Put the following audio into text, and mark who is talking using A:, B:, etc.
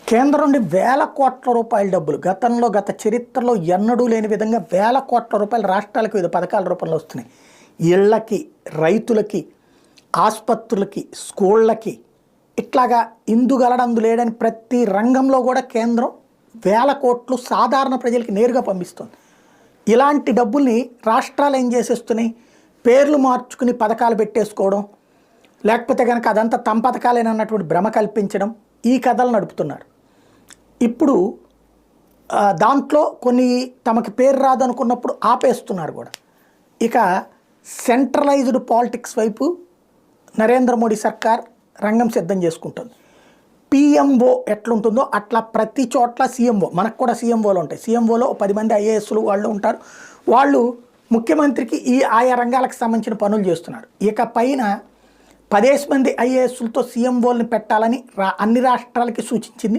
A: కేంద్రం నుండి వేల కోట్ల రూపాయల డబ్బులు గత చరిత్రలో ఎన్నడూ లేని విధంగా వేల కోట్ల రూపాయలు రాష్ట్రాలకు వివిధ పథకాల రూపంలో వస్తున్నాయి. ఇళ్లకి, రైతులకి, ఆసుపత్రులకి, స్కూళ్ళకి ఇట్లాగా ఇందుగలడందు లేడని ప్రతి రంగంలో కూడా కేంద్రం వేల కోట్లు సాధారణ ప్రజలకి నేరుగా పంపిస్తుంది. ఇలాంటి డబ్బుల్ని రాష్ట్రాలు ఏం చేసేస్తున్నాయి, పేర్లు మార్చుకుని పథకాలు పెట్టేసుకోవడం, లేకపోతే కనుక అదంతా తమ పథకాలేనన్నటువంటి భ్రమ కల్పించడం, ఈ కథలు నడుపుతున్నారు. ఇప్పుడు దాంట్లో కొన్ని తమకి పేరు రాదనుకున్నప్పుడు ఆపేస్తున్నారు కూడా. ఇక సెంట్రలైజ్డ్ పాలిటిక్స్ వైపు నరేంద్ర మోడీ సర్కార్ రంగం సిద్ధం చేసుకుంటుంది. పిఎంఓ ఎట్లుంటుందో అట్లా ప్రతి చోట్ల సీఎంఓ, మనకు కూడా సీఎంఓలు ఉంటాయి. సీఎంఓలో 10 మంది ఐఏఎస్లు వాళ్ళు ఉంటారు. వాళ్ళు ముఖ్యమంత్రికి ఆయా రంగాలకు సంబంధించిన పనులు చేస్తున్నారు. ఇక పైన 10 మంది ఐఏఎస్లతో సీఎంఓల్ని పెట్టాలని అన్ని రాష్ట్రాలకి సూచించింది.